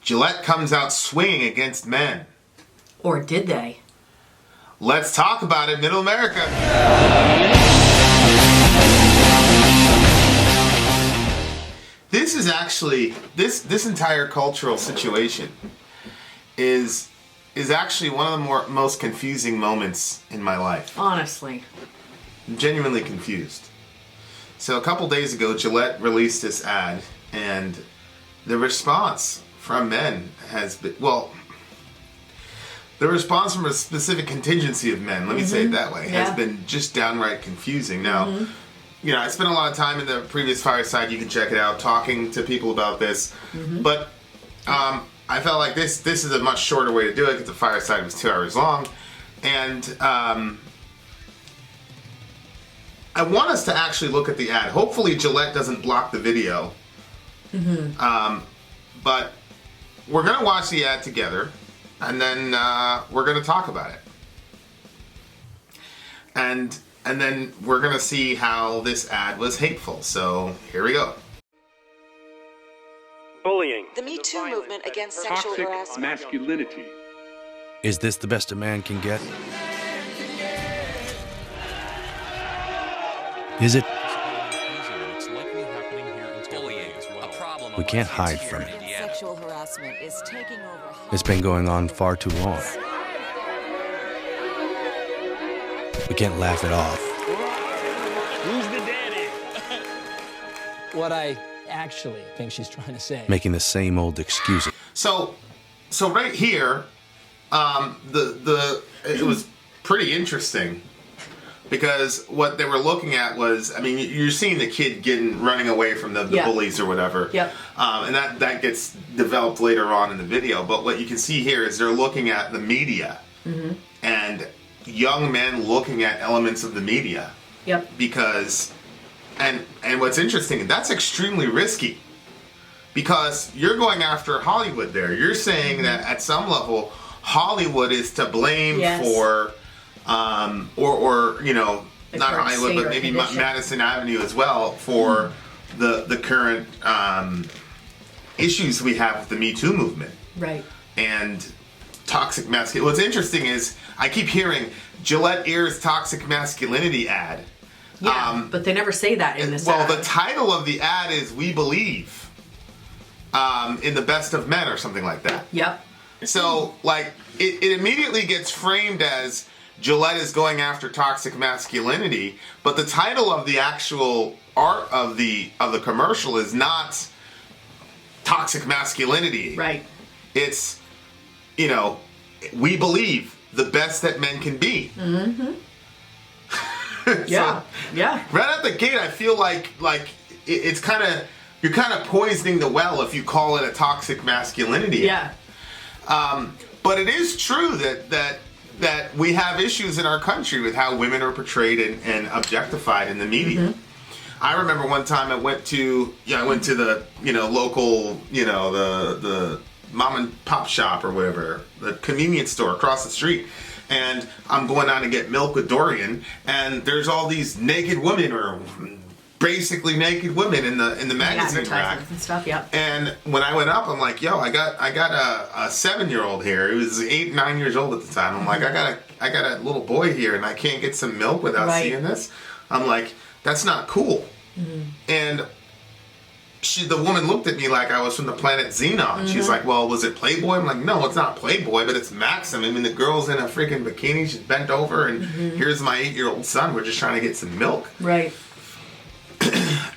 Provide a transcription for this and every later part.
Gillette comes out swinging against men. Or did they? Let's talk about it, Middle America. This is actually, this entire cultural situation is actually one of the most confusing moments in my life. Honestly. I'm genuinely confused. So a couple days ago, Gillette released this ad, and the response from men has been, well, the response from a specific contingency of men, let me say it that way, has been just downright confusing. Now, you know, I spent a lot of time in the previous Fireside, you can check it out, talking to people about this, but I felt like this is a much shorter way to do it because the Fireside was 2 hours long, and I want us to actually look at the ad. Hopefully Gillette doesn't block the video, but we're going to watch the ad together, and then we're going to talk about it. And then we're going to see how this ad was hateful. So here we go. Bullying. The Me Too movement against sexual harassment. Toxic masculinity. Is this the best a man can get? Is it? We can't hide from it. Sexual harassment is taking over. It's been going on far too long. We can't laugh it off. Who's the daddy? What I actually think she's trying to say. Making the same old excuses. So right here, it was pretty interesting because what they were looking at was, I mean, you're seeing the kid running away from the bullies or whatever. Yep. And that gets developed later on in the video. But what you can see here is they're looking at the media and young men looking at elements of the media. Yep. Because, and what's interesting, that's extremely risky because you're going after Hollywood there. You're saying that at some level, Hollywood is to blame for, or you know, the not Hollywood, but maybe Madison Avenue as well for the current issues we have with the Me Too movement. Right. And toxic masculinity. What's interesting is I keep hearing Gillette airs toxic masculinity ad. Yeah, but they never say that in this ad. ad. Well, the title of the ad is "We Believe in the Best of Men" or something like that. Yep. So, like, it immediately gets framed as Gillette is going after toxic masculinity, but the title of the actual art of the commercial is not toxic masculinity. Right. It's, you know, we believe the best that men can be. Yeah. Yeah. Right out the gate, I feel like it's kind of, you're kind of poisoning the well if you call it a toxic masculinity. Yeah. But it is true that we have issues in our country with how women are portrayed and objectified in the media. I remember one time I went to the, you know, local, you know, the mom and pop shop or whatever, the convenience store across the street, and I'm going down to get milk with Dorian, and there's all these naked women or basically naked women in the magazine rack and stuff. Yeah. And when I went up, I'm like, yo, I got a 7-year-old here. He was 8, 9 years old at the time. I'm like, I got a little boy here, and I can't get some milk without seeing this. I'm like, that's not cool. And the woman looked at me like I was from the planet Xenon. She's like, well, was it Playboy? I'm like, no, it's not Playboy, but it's Maxim. I mean, the girl's in a freaking bikini. She's bent over, and here's my 8-year-old son. We're just trying to get some milk. Right.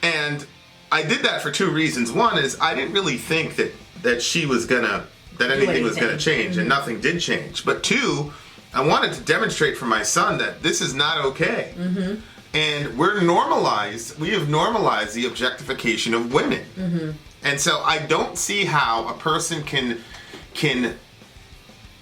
And I did that for 2 reasons. One is I didn't really think that she was that anything was gonna change, and nothing did change. But 2, I wanted to demonstrate for my son that this is not okay. And we have normalized the objectification of women. And so I don't see how a person can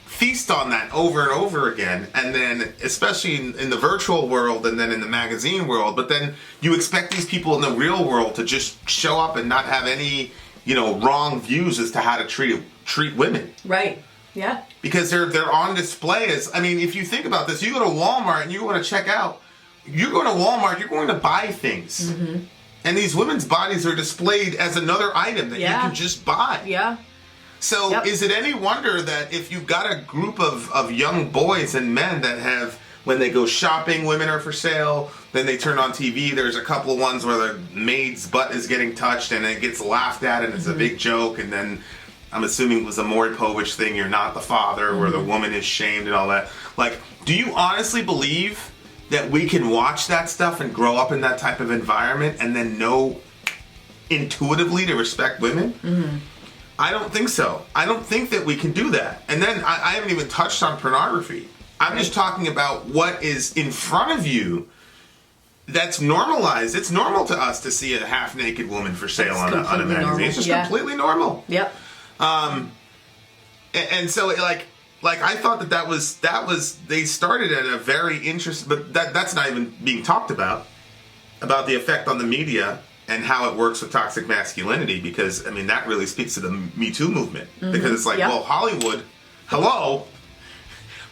feast on that over and over again, and then especially in the virtual world and then in the magazine world, but then you expect these people in the real world to just show up and not have any, you know, wrong views as to how to treat women. Right. Yeah. Because they're on display as, I mean, if you think about this, you go to Walmart and you want to check out, you go to Walmart, you're going to buy things. And these women's bodies are displayed as another item that you can just buy. Yeah. So is it any wonder that if you've got a group of young boys and men that have, when they go shopping, women are for sale, then they turn on TV, there's a couple of ones where the maid's butt is getting touched and it gets laughed at and it's a big joke, and then I'm assuming it was a Maury Povich thing, you're not the father, where the woman is shamed and all that. Like, do you honestly believe that we can watch that stuff and grow up in that type of environment and then know intuitively to respect women? I don't think so. I don't think that we can do that. And then I haven't even touched on pornography. I'm just talking about what is in front of you that's normalized. It's normal to us to see a half-naked woman for sale on a magazine. Normal. It's just completely normal. Yep. And so like I thought that was they started at a very interesting, but that's not even being talked about the effect on the media and how it works with toxic masculinity, because I mean that really speaks to the Me Too movement, because it's like, well, Hollywood, hello.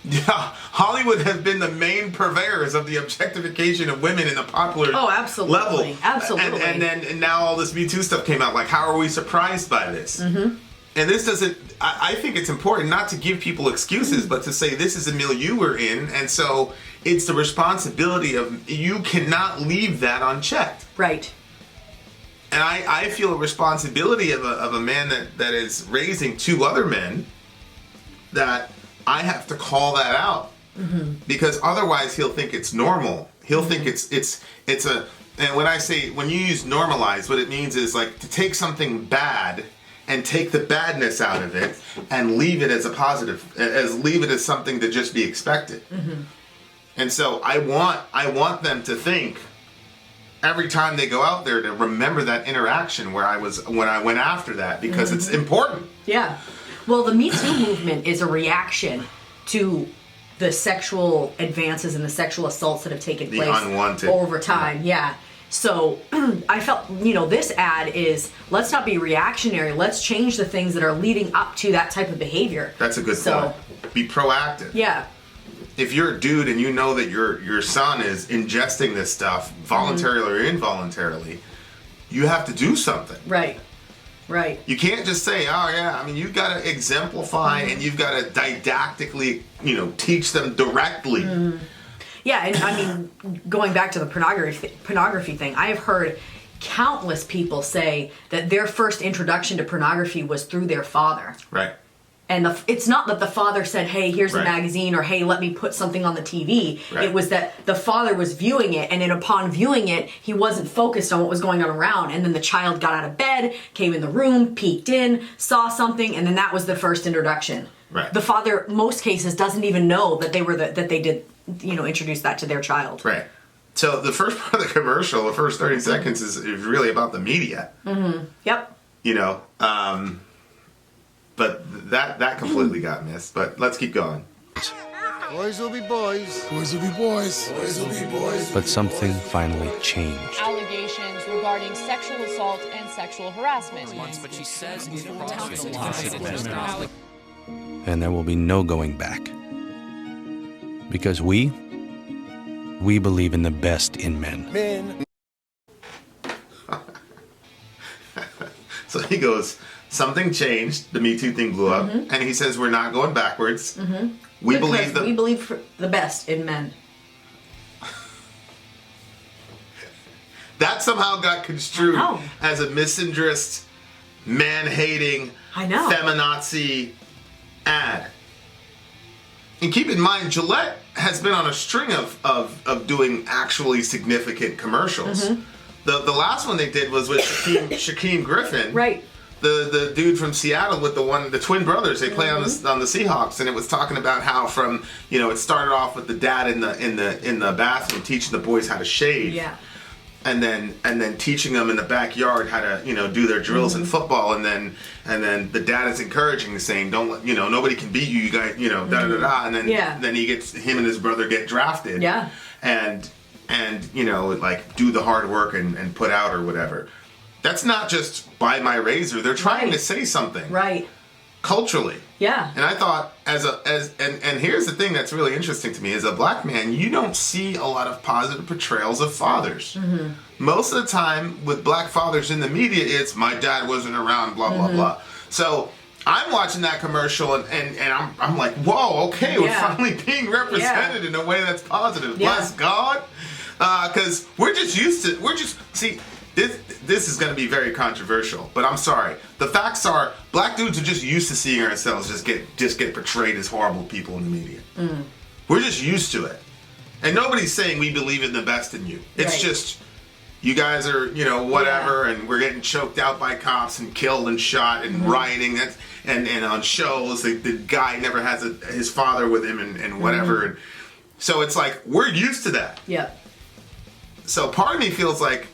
Yeah, Hollywood has been the main purveyors of the objectification of women in the popular level. Absolutely. And now all this Me Too stuff came out. Like, how are we surprised by this? And this doesn't. I think it's important not to give people excuses, but to say this is a milieu we're in, and so it's the responsibility of, you cannot leave that unchecked. Right. And I feel a responsibility of a man that is raising two other men, that I have to call that out, because otherwise he'll think it's normal. He'll think it's a, and when you use normalize, what it means is like to take something bad and take the badness out of it and leave it as a positive, leave it as something to just be expected. And so I want them to think every time they go out there to remember that interaction when I went after that, because it's important. Yeah. Well, the Me Too movement is a reaction to the sexual advances and the sexual assaults that have taken place unwanted over time. Yeah. So I felt, this ad is, let's not be reactionary. Let's change the things that are leading up to that type of behavior. That's a good point. Be proactive. Yeah. If you're a dude and you know that your son is ingesting this stuff, voluntarily or involuntarily, you have to do something. Right. You can't just say, oh yeah, I mean, you've got to exemplify and you've got to didactically, teach them directly. Yeah, and I mean, going back to the pornography thing, I have heard countless people say that their first introduction to pornography was through their father. Right. And it's not that the father said, hey, here's a magazine, or hey, let me put something on the TV. Right. It was that the father was viewing it, and then upon viewing it, he wasn't focused on what was going on around. And then the child got out of bed, came in the room, peeked in, saw something, and then that was the first introduction. Right. The father, most cases, doesn't even know that they did introduce that to their child. Right. So the first part of the commercial, the first 30 seconds, is really about the media. Yep. But that completely got missed. But let's keep going. Boys will be boys. Boys will be boys. Boys will be boys. But something finally changed. Allegations regarding sexual assault and sexual harassment. But she says And there will be no going back. Because we believe in the best in men. So he goes, something changed, the Me Too thing blew up, and he says we're not going backwards. We believe the best in men. That somehow got construed as a misandrist, man-hating, feminazi ad. And keep in mind, Gillette has been on a string of doing actually significant commercials. The last one they did was with Shaquem Griffin. Right. The dude from Seattle with the twin brothers. They play on the Seahawks, and it was talking about how it started off with the dad in the bathroom teaching the boys how to shave. Yeah. And then teaching them in the backyard how to do their drills in football, and then the dad is encouraging, saying don't let nobody can beat you, you guys da da da da, and then he gets him and his brother get drafted. Yeah. And like do the hard work and put out or whatever. That's not just buy my razor. They're trying to say something. Right. Culturally. Yeah. And I thought and here's the thing that's really interesting to me. As a black man, you don't see a lot of positive portrayals of fathers. Most of the time with black fathers in the media, it's my dad wasn't around, blah, blah, blah. So I'm watching that commercial and I'm like, whoa, okay, we're finally being represented in a way that's positive. Bless God. Because we're just used to, this is going to be very controversial, but I'm sorry. The facts are, black dudes are just used to seeing ourselves just get portrayed as horrible people in the media. We're just used to it. And nobody's saying we believe in the best in you. It's just, you guys are, whatever, and we're getting choked out by cops and killed and shot and rioting. And on shows, the guy never has his father with him and whatever. And so it's like, we're used to that. Yeah. So part of me feels like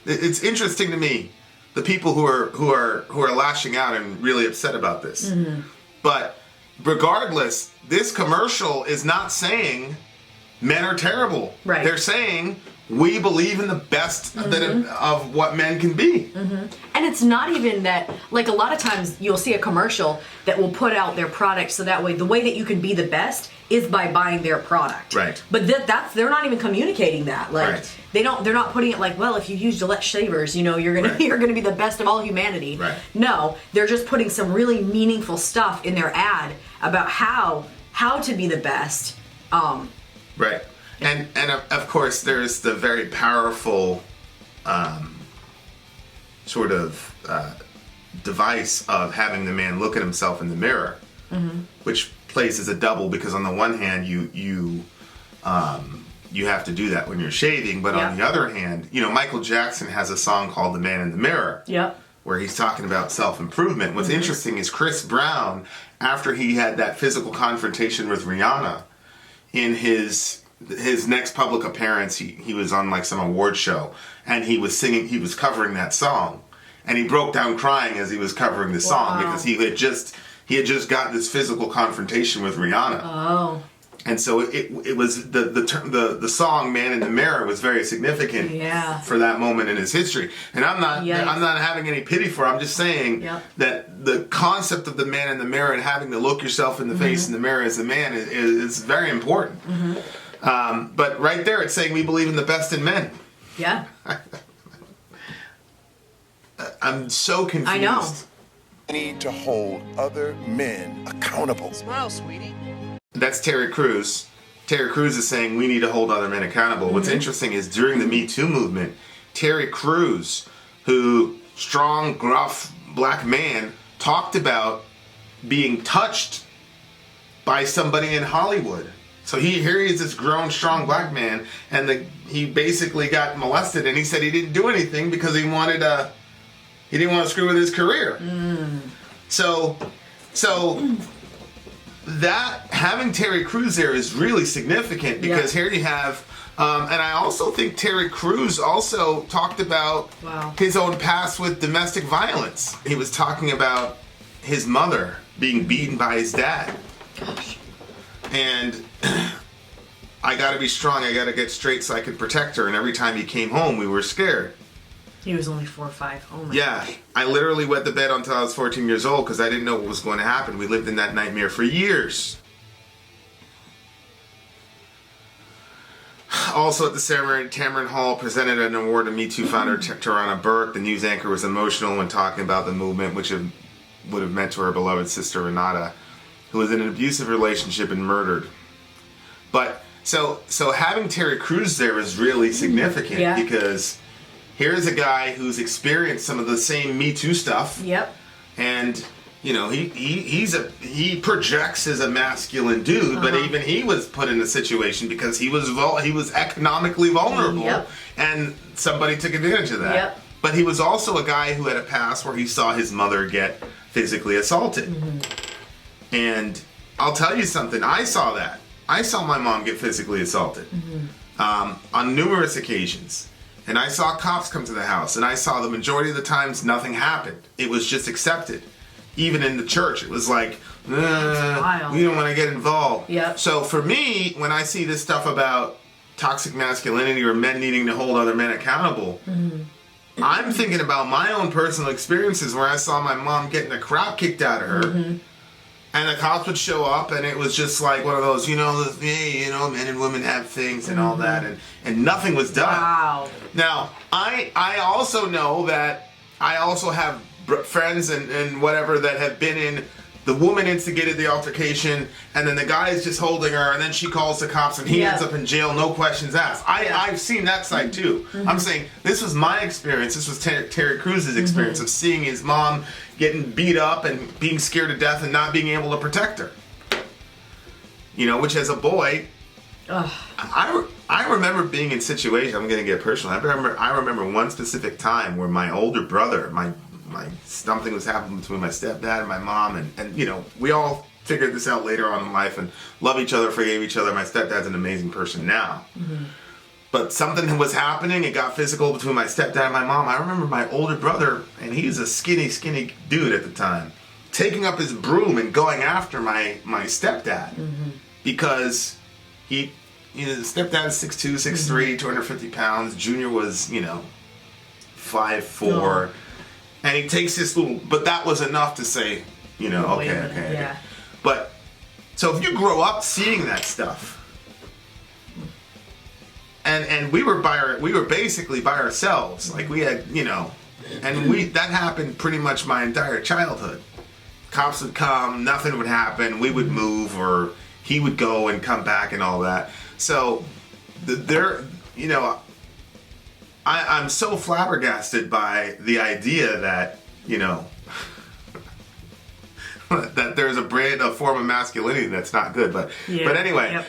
it's interesting to me, the people who are lashing out and really upset about this. But regardless, this commercial is not saying men are terrible. Right. They're saying we believe in the best of what men can be. And it's not even that, like a lot of times you'll see a commercial that will put out their product so that way the way that you can be the best is by buying their product. Right. But they're not even communicating that. Like they're not putting it like, well, if you use Gillette shavers, you're gonna be the best of all humanity. Right. No, they're just putting some really meaningful stuff in their ad about how to be the best. Right. And of course, there's the very powerful sort of device of having the man look at himself in the mirror, which plays as a double because on the one hand, you have to do that when you're shaving, but on the other hand, Michael Jackson has a song called "The Man in the Mirror," where he's talking about self-improvement. What's interesting is Chris Brown, after he had that physical confrontation with Rihanna, in his next public appearance, he was on like some award show and he was covering that song, and he broke down crying as he was covering the song because he had just got this physical confrontation with Rihanna. Oh. And so it was the song "Man in the Mirror" was very significant for that moment in his history. And I'm not having any pity for it. I'm just saying that the concept of the man in the mirror and having to look yourself in the face in the mirror as a man is very important. But right there, it's saying we believe in the best in men. Yeah. I'm so confused. I know. We need to hold other men accountable. Smile, sweetie. That's Terry Crews. Terry Crews is saying we need to hold other men accountable. What's interesting is during the Me Too movement, Terry Crews, who strong, gruff, black man, talked about being touched by somebody in Hollywood. So here he is, this grown, strong black man, and he basically got molested, and he said he didn't do anything because he didn't want to screw with his career. So that having Terry Crews there is really significant because here you have, and I also think Terry Crews also talked about his own past with domestic violence. He was talking about his mother being beaten by his dad. Gosh. And I gotta be strong, I gotta get straight so I could protect her. And every time he came home, we were scared. He was only 4 or 5. Oh my gosh. I literally wet the bed until I was 14 years old because I didn't know what was going to happen. We lived in that nightmare for years. Also at the ceremony, Tamron Hall presented an award to Me Too founder Tarana Burke. The news anchor was emotional when talking about the movement, which would have meant to her beloved sister Renata, who was in an abusive relationship and murdered. But so having Terry Crews there is really significant because here's a guy who's experienced some of the same Me Too stuff. Yep. And he projects as a masculine dude, but even he was put in a situation because he was economically vulnerable, and somebody took advantage of that. Yep. But he was also a guy who had a past where he saw his mother get physically assaulted. And I'll tell you something, I saw that. I saw my mom get physically assaulted on numerous occasions. And I saw cops come to the house, and I saw the majority of the times nothing happened. It was just accepted. Even in the church, it was like, we don't want to get involved. Yep. So for me, when I see this stuff about toxic masculinity or men needing to hold other men accountable, I'm thinking about my own personal experiences where I saw my mom getting the crap kicked out of her. And the cops would show up, and it was just like one of those, men and women have things and all that, and nothing was done. Wow. Now, I also know that I also have friends and whatever that have been in. The woman instigated the altercation, and then the guy is just holding her, and then she calls the cops, and he ends up in jail, no questions asked. I've seen that side too. I'm saying this was my experience. This was Terry Crews's experience of seeing his mom getting beat up and being scared to death and not being able to protect her. You know, which as a boy, I remember being in situations. I'm going to get personal. I remember one specific time where my older brother, something was happening between my stepdad and my mom, and you know, we all figured this out later on in life and love each other, forgave each other. My stepdad's an amazing person now. But something was happening. It got physical between my stepdad and my mom. I remember my older brother, and he's a skinny dude at the time, taking up his broom and going after my stepdad because the stepdad's 6'2", 6'3", 250 pounds. Junior was, 5'4". And he takes this but that was enough to say, okay. Yeah. But, so if you grow up seeing that stuff, and we were basically by ourselves, like we had, and that happened pretty much my entire childhood. Cops would come, nothing would happen, we would move, or he would go and come back and all that. So, I'm so flabbergasted by the idea that, that there's a form of masculinity that's not good. But anyway,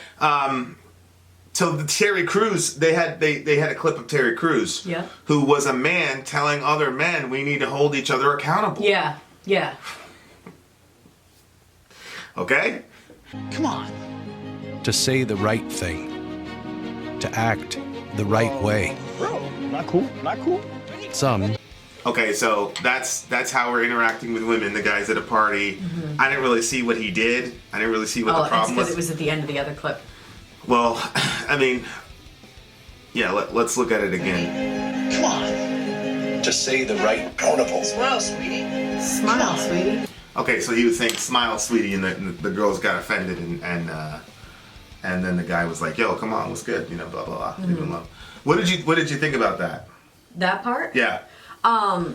so the Terry Crews, they had a clip of Terry Crews, who was a man telling other men we need to hold each other accountable. Yeah. Okay? Come on. To say the right thing. To act the right way. Bro, not cool. Some. Okay, so that's how we're interacting with women, the guys at a party. I didn't really see what he did. I didn't really see what the problem was. It was at the end of the other clip. Well, I mean, let's look at it again. Come on. To say the right accountable. Smile, sweetie. Smile, sweetie. Okay, so he was saying "smile, sweetie," and the girls got offended, and then the guy was like, "Yo, come on, what's good?" Blah blah blah. Leave him alone. What did you think about that? That part? Yeah. I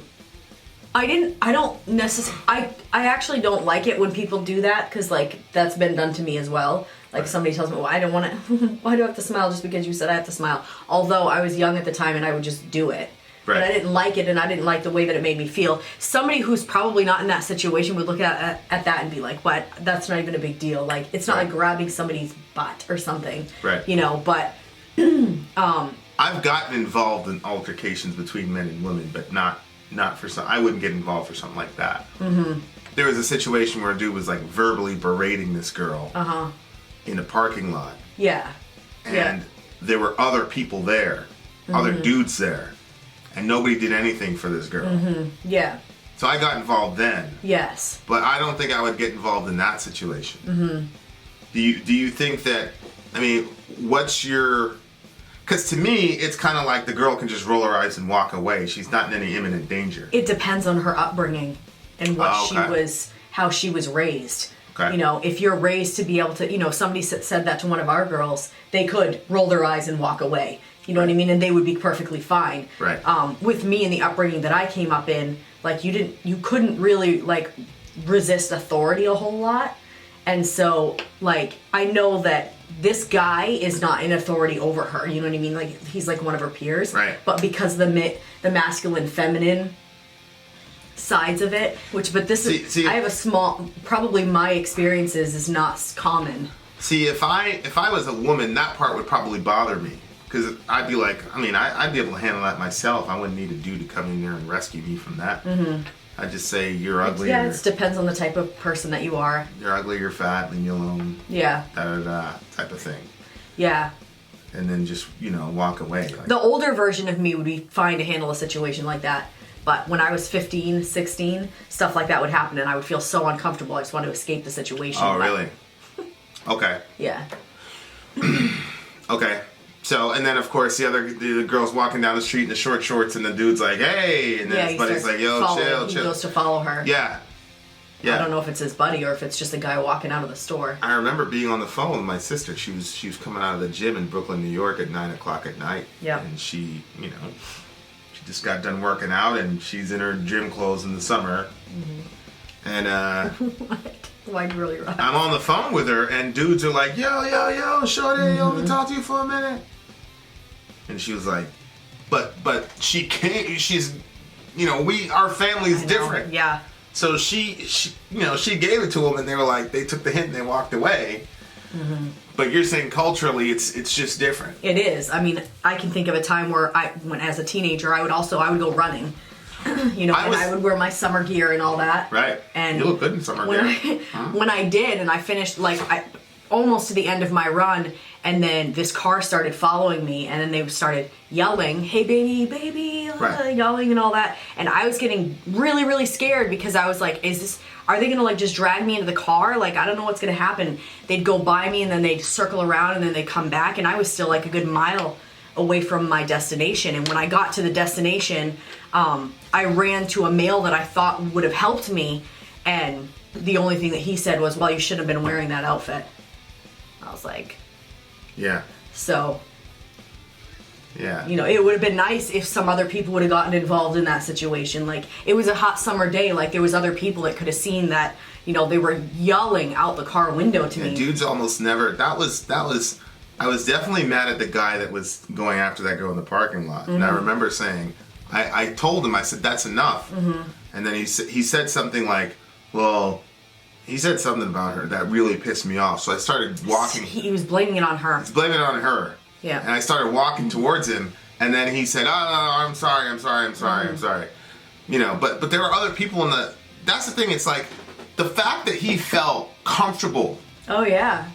actually don't like it when people do that, because like that's been done to me as well. Like somebody tells me, well, I don't want to, why do I have to smile just because you said I have to smile? Although I was young at the time and I would just do it. Right. But I didn't like it, and I didn't like the way that it made me feel. Somebody who's probably not in that situation would look at that and be like, what? That's not even a big deal. Like, it's not like grabbing somebody's butt or something. Right. But I've gotten involved in altercations between men and women, but not for some. I wouldn't get involved for something like that. There was a situation where a dude was like verbally berating this girl in a parking lot. Yeah. And there were other people there, other dudes there, and nobody did anything for this girl. Yeah. So I got involved then. Yes. But I don't think I would get involved in that situation. Do you think that? I mean, what's your? Because to me, it's kind of like the girl can just roll her eyes and walk away. She's not in any imminent danger. It depends on her upbringing and what how she was raised. Okay. If you're raised to be able to, somebody said that to one of our girls, they could roll their eyes and walk away. You know what I mean? And they would be perfectly fine. Right. With me and the upbringing that I came up in, like you couldn't really like resist authority a whole lot. And so like, I know that this guy is not in authority over her. You know what I mean? Like he's like one of her peers. Right. But because the masculine, feminine sides of it, I have a small, probably my experiences is not common. See, if I was a woman, that part would probably bother me. Because I'd be like, I'd be able to handle that myself. I wouldn't need a dude to come in there and rescue me from that. I'd just say, you're ugly. Yeah, it depends on the type of person that you are. You're ugly, you're fat, leave me alone. Yeah. Type of thing. Yeah. And then just, walk away. Like, the older version of me would be fine to handle a situation like that. But when I was 15, 16, stuff like that would happen and I would feel so uncomfortable. I just wanted to escape the situation. Oh, really? Okay. Yeah. Okay. So, and then of course the girl's walking down the street in the short shorts and the dude's like, hey, and then his buddy's like, yo, chill. He goes to follow her. Yeah. I don't know if it's his buddy or if it's just a guy walking out of the store. I remember being on the phone with my sister. She was coming out of the gym in Brooklyn, New York at 9:00 at night. Yeah. And she She just got done working out, and she's in her gym clothes in the summer. And Why'd you really rock? I'm on the phone with her, and dudes are like, yo, shorty, let me talk to you for a minute. And she was like, but she can't, she's, our family's different. Yeah. So she gave it to them, and they were like, they took the hint and they walked away. But you're saying culturally, it's just different. It is. I mean, I can think of a time where when as a teenager, I would go running. I would wear my summer gear and all that. Right. And you look good in summer gear. When I did, and I finished almost to the end of my run, and then this car started following me, and then they started yelling, "Hey, baby," right. Yelling and all that, and I was getting really, really scared because I was like, are they gonna just drag me into the car? I don't know what's gonna happen. They'd go by me, and then they'd circle around, and then they'd come back, and I was still a good mile away from my destination. And when I got to the destination, I ran to a male that I thought would have helped me, and the only thing that he said was, "Well, you shouldn't have been wearing that outfit." I was like, yeah. So, yeah. It would have been nice if some other people would have gotten involved in that situation. It was a hot summer day. There was other people that could have seen that, they were yelling out the car window to me. Dudes almost never, that was, I was definitely mad at the guy that was going after that girl in the parking lot. And I remember saying, I told him, I said, that's enough. And then he said something like, well, he said something about her that really pissed me off. So I started walking. He was blaming it on her. He's blaming it on her. Yeah. And I started walking towards him, and then he said, "Oh, no, I'm sorry. I'm sorry. But there were other people in the. That's the thing. It's the fact that he felt comfortable. Oh yeah.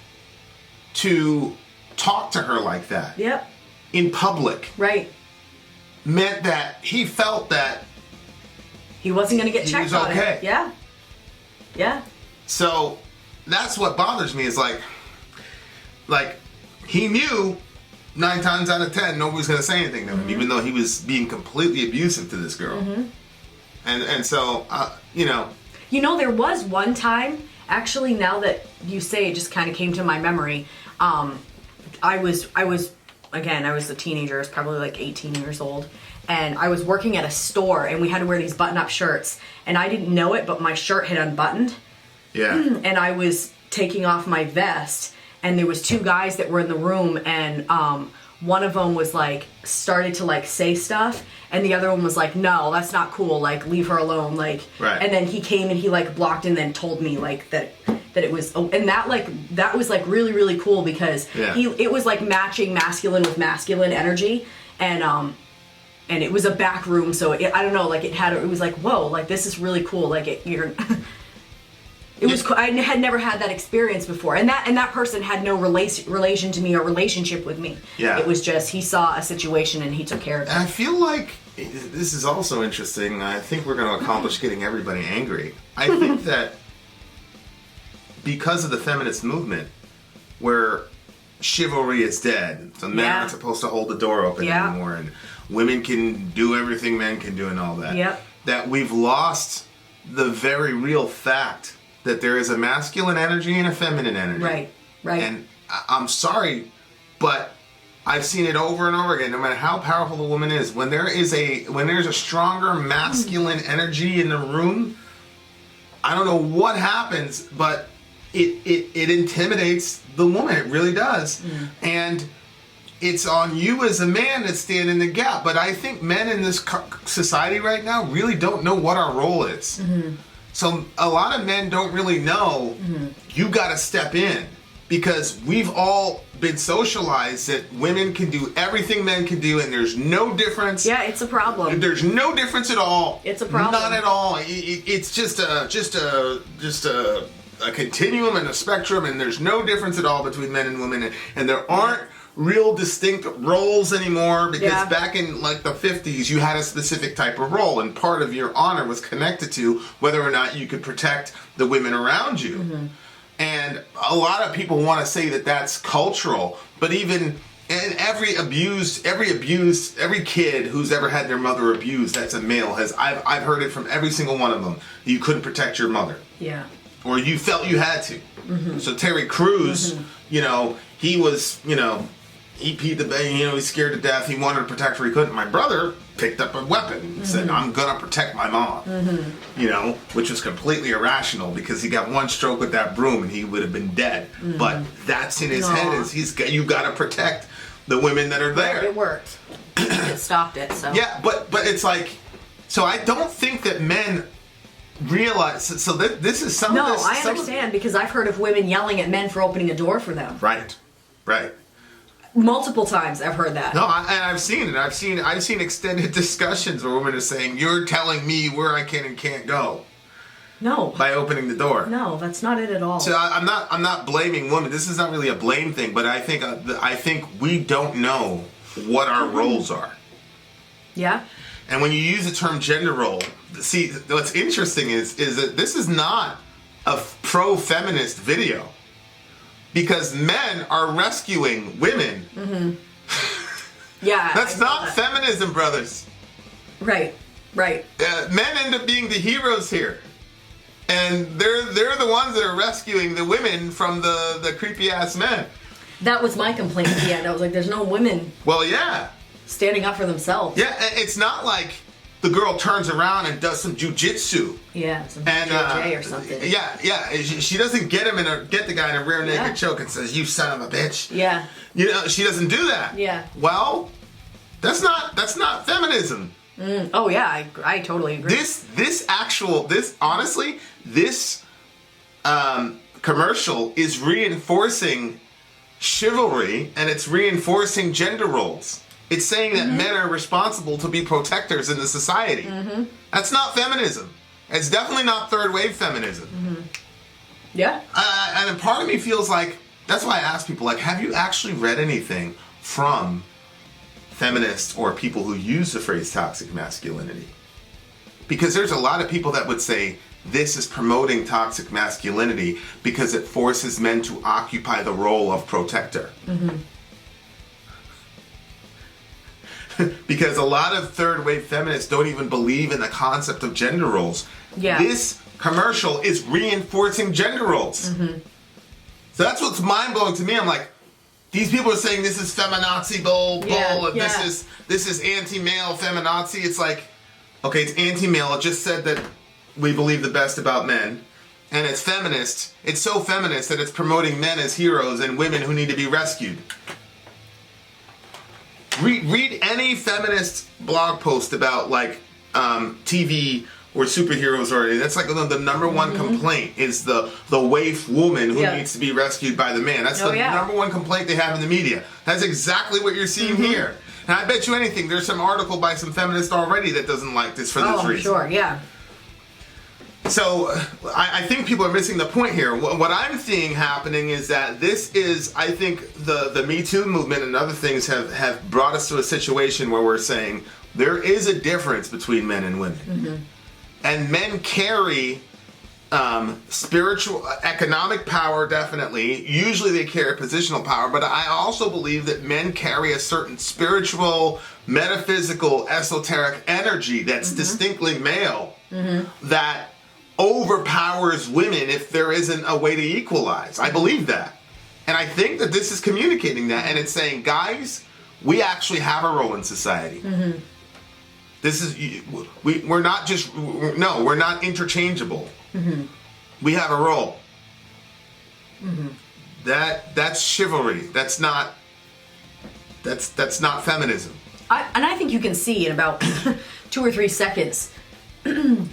To talk to her like that. Yep. In public. Right. Meant that he felt that he wasn't going to get checked on okay. it. Yeah. Yeah. So that's what bothers me is he knew 9 times out of 10 nobody was going to say anything to him, even though he was being completely abusive to this girl. And so there was one time, actually, now that you say it, just kind of came to my memory. I was a teenager. I was probably 18 years old. And I was working at a store, and we had to wear these button-up shirts. And I didn't know it, but my shirt had unbuttoned. Yeah. And I was taking off my vest, and there was 2 guys that were in the room, and one of them was started to say stuff, and the other one was like, "No, that's not cool. Leave her alone." Right. And then he came and he blocked and then told me that it was, and that was really, really cool because it was matching masculine with masculine energy, and it was a back room, so I don't know, it was whoa, this is really cool, It was. I had never had that experience before, and that person had no relation to me or relationship with me. Yeah. It was just he saw a situation and he took care of it. And I feel like this is also interesting. I think we're going to accomplish getting everybody angry. I think that because of the feminist movement, where chivalry is dead, so men aren't supposed to hold the door open anymore, and women can do everything men can do and all that. Yep. That we've lost the very real fact that there is a masculine energy and a feminine energy. Right. And I'm sorry, but I've seen it over and over again. No matter how powerful the woman is, when there's a stronger masculine energy in the room, I don't know what happens, but it intimidates the woman. It really does. And it's on you as a man to stand in the gap. But I think men in this society right now really don't know what our role is. So a lot of men don't really know you got to step in, because we've all been socialized that women can do everything men can do, and there's no difference. Yeah, it's a problem. There's no difference at all. It's a problem. Not at all. It's just a continuum and a spectrum, and there's no difference at all between men and women, and there aren't real distinct roles anymore, because back in the 50s you had a specific type of role, and part of your honor was connected to whether or not you could protect the women around you. And a lot of people want to say that that's cultural, but even every kid who's ever had their mother abused, that's a male, I've heard it from every single one of them. You couldn't protect your mother. Yeah. Or you felt you had to. So Terry Crews, he was, he peed the bed, he's scared to death. He wanted to protect her. He couldn't. My brother, picked up a weapon and said, I'm gonna protect my mom. You know, which was completely irrational because he got one stroke with that broom and he would have been dead. But that's in his head, is you gotta protect the women that are there. It worked. It stopped it, so. Yeah, but it's like, so I don't think that men realize, so this is some of this. No, I understand because I've heard of women yelling at men for opening a door for them. Right. Multiple times I've heard that. No, and I've seen it. I've seen extended discussions where women are saying, "You're telling me where I can and can't go." No. By opening the door. No, that's not it at all. So I'm not blaming women. This is not really a blame thing, but I think we don't know what our roles are. Yeah. And when you use the term gender role, see, what's interesting is that this is not a pro-feminist video. Because men are rescuing women. Yeah. That's not feminism, brothers. Right. Men end up being the heroes here. And they're the ones that are rescuing the women from the creepy-ass men. That was my complaint at the end. I was like, there's no women. Well, yeah. Standing up for themselves. Yeah, it's not like the girl turns around and does some jujitsu. Yeah, some JJ or something. Yeah. She doesn't get the guy in a rear naked choke and says, "You son of a bitch." Yeah. You know, she doesn't do that. Yeah. Well, that's not feminism. Oh yeah, I totally agree. This commercial is reinforcing chivalry and it's reinforcing gender roles. It's saying that men are responsible to be protectors in the society. That's not feminism. It's definitely not third wave feminism. Yeah. And a part of me feels like, that's why I ask people, like, have you actually read anything from feminists or people who use the phrase toxic masculinity? Because there's a lot of people that would say this is promoting toxic masculinity because it forces men to occupy the role of protector. Because a lot of third wave feminists don't even believe in the concept of gender roles. Yeah. This commercial is reinforcing gender roles. So that's what's mind blowing to me. I'm like, these people are saying this is feminazi bull, and this is anti-male feminazi. It's like, okay, it's anti-male. It just said that we believe the best about men. And it's feminist. It's so feminist that it's promoting men as heroes and women who need to be rescued. Read any feminist blog post about like TV or superheroes, or that's like the number one complaint is the waif woman who needs to be rescued by the man. That's the number one complaint they have in the media. That's exactly what you're seeing here. And I bet you anything, there's some article by some feminist already that doesn't like this for this reason. Sure, yeah. So I think people are missing the point here. What I'm seeing happening is that this is, I think, the Me Too movement and other things have brought us to a situation where we're saying there is a difference between men and women. And men carry spiritual, economic power, definitely. Usually they carry positional power, but I also believe that men carry a certain spiritual, metaphysical, esoteric energy that's distinctly male that overpowers women if there isn't a way to equalize. I believe that. And I think that this is communicating that, and it's saying, guys, we actually have a role in society. This is, we're not just, no, we're not interchangeable. We have a role. That's chivalry. That's not feminism. I think you can see in about 2 or 3 seconds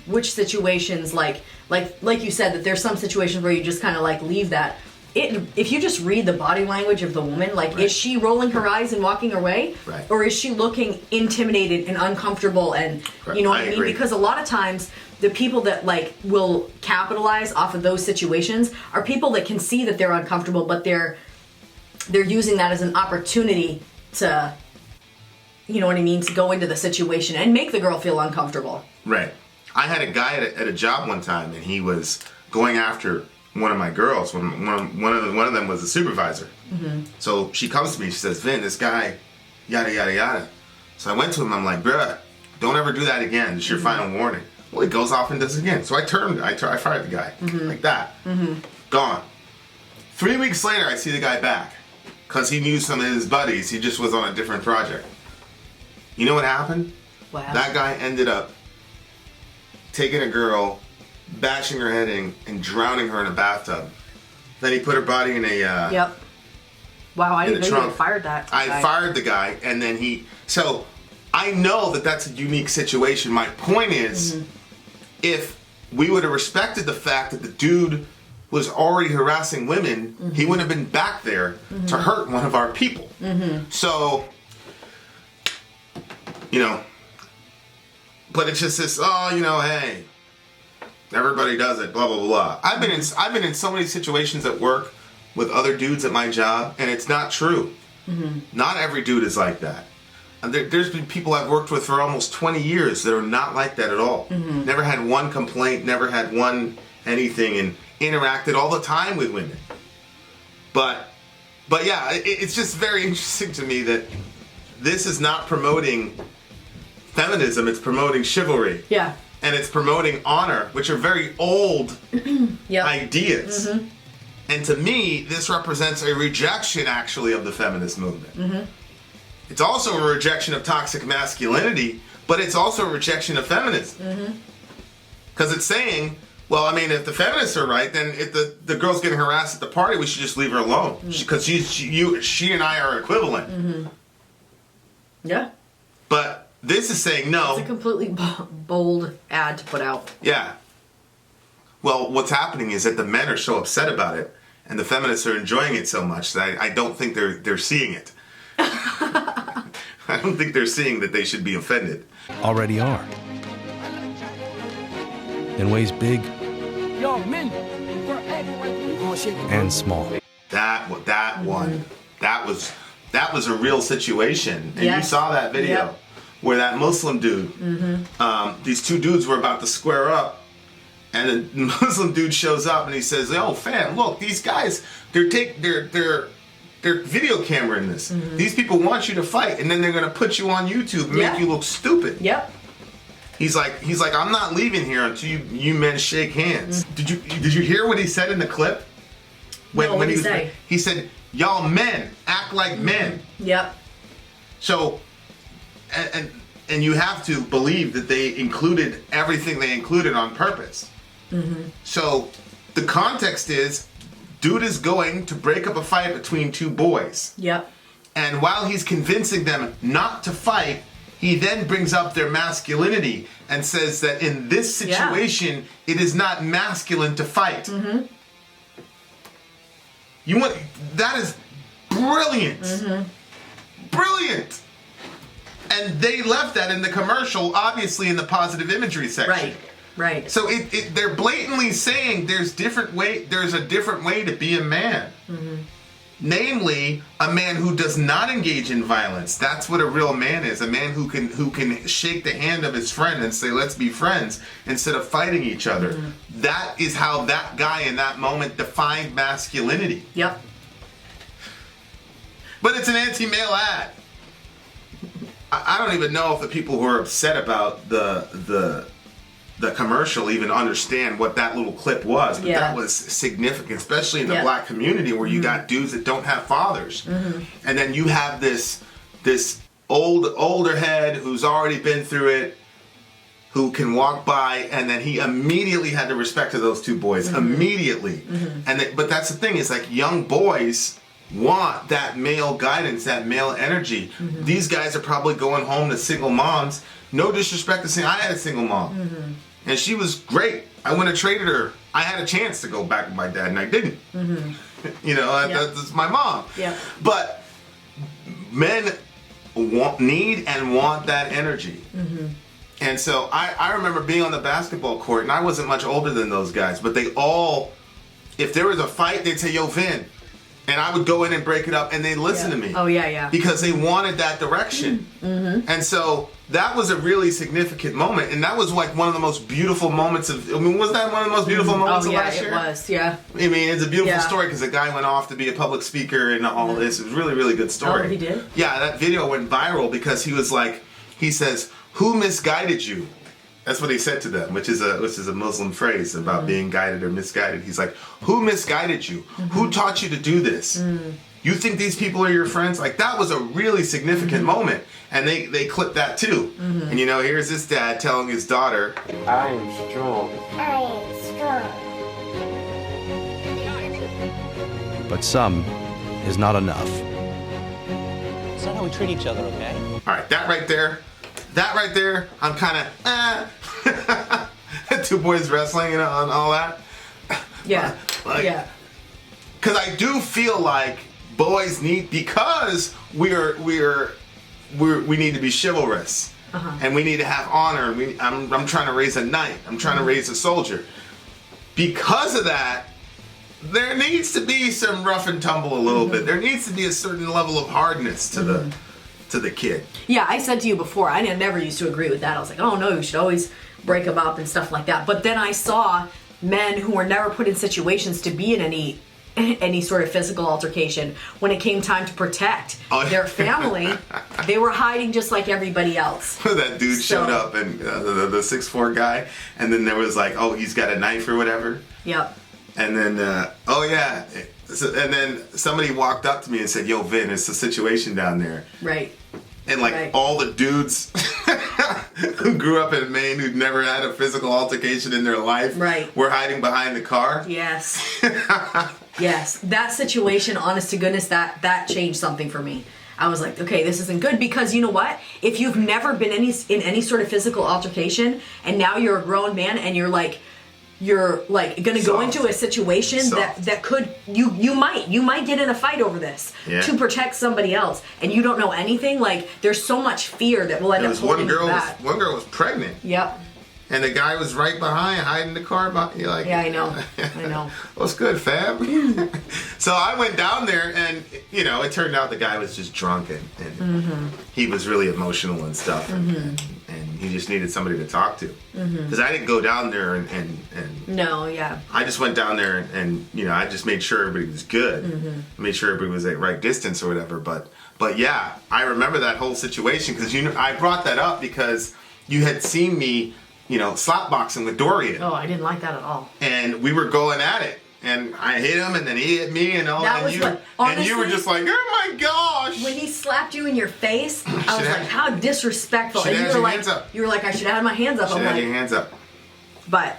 which situations, like you said, that there's some situations where you just kind of like leave that. If you just read the body language of the woman, like, is she rolling her eyes and walking away? Or is she looking intimidated and uncomfortable and, you know what I mean? Agree. Because a lot of times, the people that, like, will capitalize off of those situations are people that can see that they're uncomfortable, but they're using that as an opportunity to, you know what I mean, to go into the situation and make the girl feel uncomfortable. Right. I had a guy at a job one time, and he was going after one of my girls. One of them was a supervisor. So she comes to me. She says, "Vin, this guy, yada yada yada." So I went to him. I'm like, "Bruh, don't ever do that again. It's your final warning." Well, he goes off and does it again. So I fired the guy like that. Gone. 3 weeks later, I see the guy back because he knew some of his buddies. He just was on a different project. You know what happened? Wow. That guy ended up taking a girl, bashing her head in, and drowning her in a bathtub. Then he put her body in a Yep. Wow, I didn't know you fired that guy. I fired the guy, and then so I know that that's a unique situation. My point is, if we would have respected the fact that the dude was already harassing women, he wouldn't have been back there to hurt one of our people. So, you know, but it's just this, hey, everybody does it, blah, blah, blah. I've been in so many situations at work with other dudes at my job, and it's not true. Not every dude is like that. And there's been people I've worked with for almost 20 years that are not like that at all. Never had one complaint, never had one anything, and interacted all the time with women. But yeah, it's just very interesting to me that this is not promoting feminism, it's promoting chivalry. Yeah. And it's promoting honor, which are very old ideas. And to me, this represents a rejection, actually, of the feminist movement. It's also a rejection of toxic masculinity, but it's also a rejection of feminism. Because it's saying, well, I mean, if the feminists are right, then if the girl's getting harassed at the party, we should just leave her alone. Because she and I are equivalent. Yeah. But this is saying no. It's a completely bold ad to put out. Yeah. Well, what's happening is that the men are so upset about it, and the feminists are enjoying it so much that I don't think they're seeing it. I don't think they're seeing that they should be offended. Already are. In ways big and small. That one, that was a real situation, and you saw that video where that Muslim dude, these two dudes were about to square up, and the Muslim dude shows up and he says, "Oh, fam, look, these guys, they're video camera in this. These people want you to fight, and then they're gonna put you on YouTube and make you look stupid." Yep. He's like, I'm not leaving here until you men shake hands. Did you hear what he said in the clip? What did he say? He said, "Y'all men act like men." Yep. So, and you have to believe that they included everything they included on purpose. So, the context is, dude is going to break up a fight between two boys. Yep. And while he's convincing them not to fight, he then brings up their masculinity and says that in this situation, it is not masculine to fight. That is brilliant. Brilliant. And they left that in the commercial, obviously in the positive imagery section. Right. So they're blatantly saying there's a different way to be a man. Namely, a man who does not engage in violence. That's what a real man is. A man who can shake the hand of his friend and say, "Let's be friends," instead of fighting each other. That is how that guy in that moment defined masculinity. Yep. But it's an anti-male ad. I don't even know if the people who are upset about the commercial even understand what that little clip was, but that was significant, especially in the black community where you got dudes that don't have fathers, and then you have this older head who's already been through it, who can walk by, and then he immediately had the respect of those two boys immediately, but that's the thing, is like young boys want that male guidance, that male energy. These guys are probably going home to single moms. No disrespect to saying I had a single mom. And she was great. I wouldn't have traded her. I had a chance to go back with my dad, and I didn't. That's my mom. But men need and want that energy. And so I remember being on the basketball court, and I wasn't much older than those guys, but they all, if there was a fight, they'd say, "Yo, Vin." And I would go in and break it up, and they'd listen to me. Oh, yeah. Because they wanted that direction. And so that was a really significant moment. And that was like one of the most beautiful moments was that one of the most beautiful moments of last year? Oh, yeah, it was, yeah. I mean, it's a beautiful story because the guy went off to be a public speaker and all this. It was a really, really good story. Oh, he did? Yeah, that video went viral because he says, "Who misguided you?" That's what he said to them, which is a Muslim phrase about being guided or misguided. He's like, "Who misguided you? Who taught you to do this?" You think these people are your friends? Like, that was a really significant moment. And they clipped that too. And here's this dad telling his daughter, I am strong. I am strong. But some is not enough. It's not how we treat each other, okay? All right, that right there, I'm kind of, two boys wrestling and all that. Yeah, yeah. Because I do feel like boys need, because we need to be chivalrous, and we need to have honor. I'm trying to raise a knight. I'm trying to raise a soldier. Because of that, there needs to be some rough and tumble a little bit. There needs to be a certain level of hardness to the kid. Yeah, I said to you before, I never used to agree with that. I was like, oh no, you should always break them up and stuff like that. But then I saw men who were never put in situations to be in any sort of physical altercation. When it came time to protect their family, they were hiding just like everybody else. That dude showed up, and the 6'4" guy, and then there was like, oh, he's got a knife or whatever. Yep. And then, and then somebody walked up to me and said, yo, Vin, it's a situation down there. Right. And all the dudes who grew up in Maine who'd never had a physical altercation in their life were hiding behind the car. Yes. Yes. That situation, honest to goodness, that changed something for me. I was like, okay, this isn't good, because you know what? If you've never been in any sort of physical altercation, and now you're a grown man and you're gonna go into a situation that could you might get in a fight over this to protect somebody else, and you don't know anything. Like, there's so much fear that will end up holding you back. One girl was pregnant. Yep. And the guy was right behind, hiding the car behind. You're like, yeah, I know. What's good, fam? So I went down there, and it turned out the guy was just drunk, and he was really emotional and stuff, and he just needed somebody to talk to. Because I didn't go down there and no, yeah. I just went down there and I just made sure everybody was good, made sure everybody was at right distance or whatever. But yeah, I remember that whole situation, because I brought that up because you had seen me, slap boxing with Dorian. Oh, I didn't like that at all. And we were going at it. And I hit him, and then he hit me, and all that. And you were just like, oh my gosh! When he slapped you in your face, I was like, how disrespectful! And you were like, I should have had my hands up. Should have had your hands up. But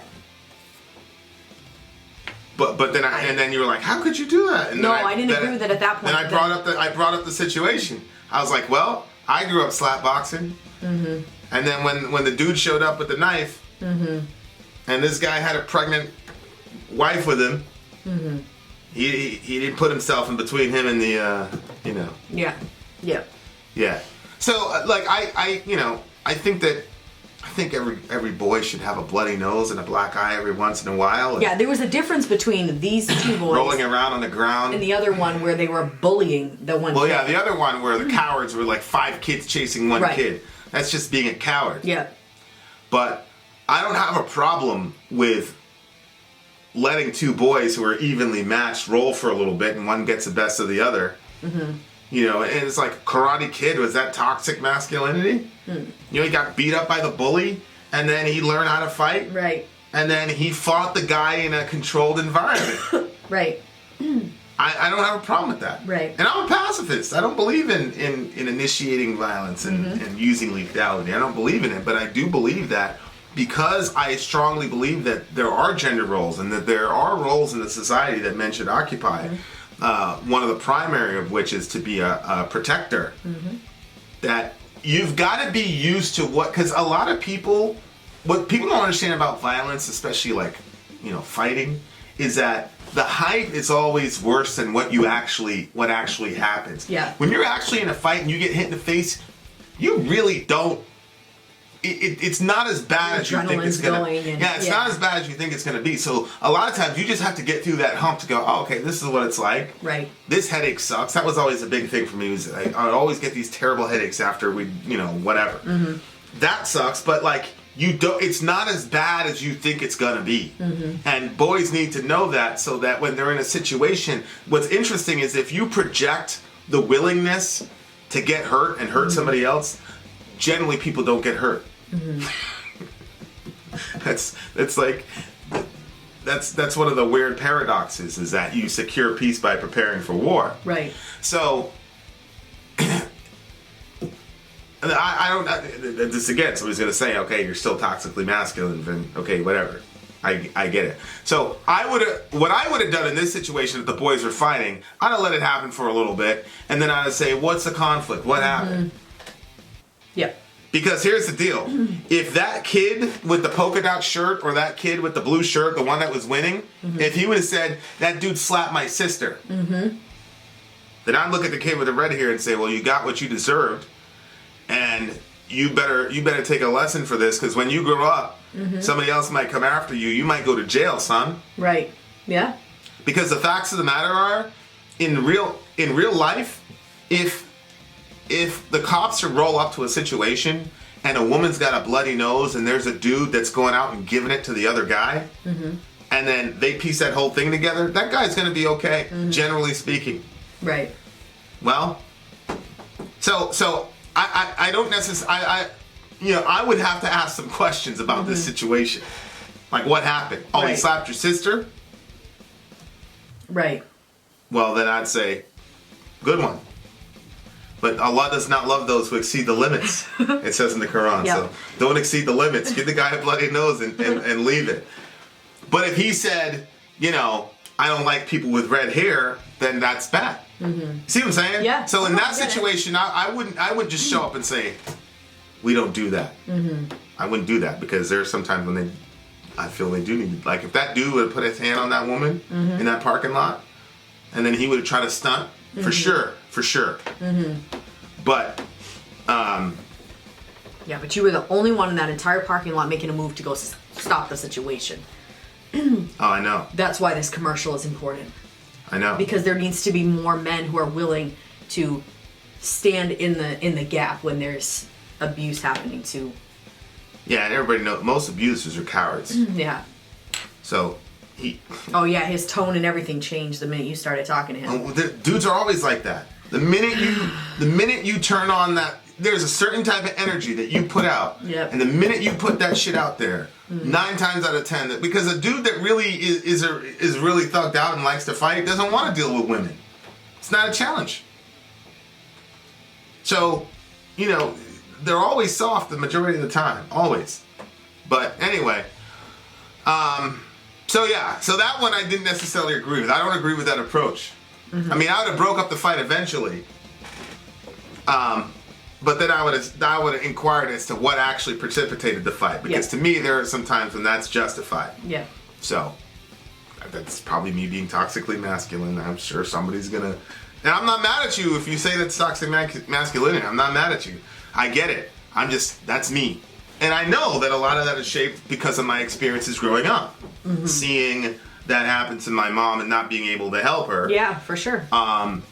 then you were like, how could you do that? And I didn't agree with it at that point. Then I brought up the situation. I was like, well, I grew up slap boxing, and then when the dude showed up with the knife, and this guy had a pregnant wife with him, he didn't put himself in between him and the yeah. So I think every boy should have a bloody nose and a black eye every once in a while. Yeah, there was a difference between these two boys rolling around on the ground, and the other one where they were bullying the one. Well, yeah, the other one where the cowards were like 5 kids chasing one kid. That's just being a coward. Yeah. But I don't have a problem with letting two boys who are evenly matched roll for a little bit, and one gets the best of the other. And it's like Karate Kid. Was that toxic masculinity? He got beat up by the bully, and then he learned how to fight. Right. And then he fought the guy in a controlled environment. Right. I don't have a problem with that. Right. And I'm a pacifist. I don't believe in initiating violence and using lethality. I don't believe in it, but I do believe that, because I strongly believe that there are gender roles and that there are roles in the society that men should occupy. One of the primary of which is to be a protector. That you've got to be used to because a lot of people, what people don't understand about violence, especially fighting, is that the hype is always worse than what actually happens. Yeah. When you're actually in a fight and you get hit in the face, you really don't. It's not as bad as you think it's gonna. It's not as bad as you think it's gonna be. So a lot of times you just have to get through that hump to go, oh, okay, this is what it's like. Right. This headache sucks. That was always a big thing for me. Was I would always get these terrible headaches after we, whatever. That sucks. But you don't. It's not as bad as you think it's gonna be. And boys need to know that, so that when they're in a situation, what's interesting is if you project the willingness to get hurt and hurt somebody else, generally people don't get hurt. It's like that's one of the weird paradoxes, is that you secure peace by preparing for war. Right. So, I don't. This again, somebody's going to say, okay, you're still toxically masculine, Vin. Okay, whatever. I get it. So what I would have done in this situation, if the boys were fighting, I'd have let it happen for a little bit, and then I'd say, what's the conflict? What happened? Yep. Because here's the deal. If that kid with the polka dot shirt, or that kid with the blue shirt, the one that was winning, if he would have said, that dude slapped my sister, then I'd look at the kid with the red hair and say, well, you got what you deserved, and you better take a lesson for this, because when you grow up, somebody else might come after you. You might go to jail, son. Right. Yeah. Because the facts of the matter are, in real life, if the cops roll up to a situation and a woman's got a bloody nose and there's a dude that's going out and giving it to the other guy, and then they piece that whole thing together, that guy's going to be okay, generally speaking. Right. Well, so I don't necessarily, I would have to ask some questions about this situation. Like, what happened? Oh, he slapped your sister? Right. Well, then I'd say, good one. But Allah does not love those who exceed the limits, it says in the Quran. Yep. So don't exceed the limits. Give the guy a bloody nose and leave it. But if he said, I don't like people with red hair, then that's bad. See what I'm saying? Yeah. So in that situation, I wouldn't just show up and say, we don't do that. I wouldn't do that, because there's sometimes when I feel they do need, like, if that dude would have put his hand on that woman in that parking lot, and then he would have tried to stunt, for sure. But, yeah, but you were the only one in that entire parking lot making a move to go stop the situation. Oh, I know. That's why this commercial is important. I know. Because there needs to be more men who are willing to stand in the gap when there's abuse happening to. Yeah, and everybody knows most abusers are cowards. Yeah. So Oh yeah, his tone and everything changed the minute you started talking to him. Dudes are always like that. The minute you turn on that, there's a certain type of energy that you put out. Yep. And the minute you put that shit out there, 9 times out of 10, because a dude that really is really thugged out and likes to fight doesn't want to deal with women. It's not a challenge. So, they're always soft the majority of the time, always. But anyway, so that one I didn't necessarily agree with. I don't agree with that approach. I mean, I would have broke up the fight eventually. But then I would have inquired as to what actually precipitated the fight, because to me there are some times when that's justified. Yeah. So that's probably me being toxically masculine. I'm sure somebody's gonna, and I'm not mad at you if you say that's toxic masculinity. I'm not mad at you. I get it. That's me, and I know that a lot of that is shaped because of my experiences growing up, seeing that happen to my mom and not being able to help her. Yeah, for sure.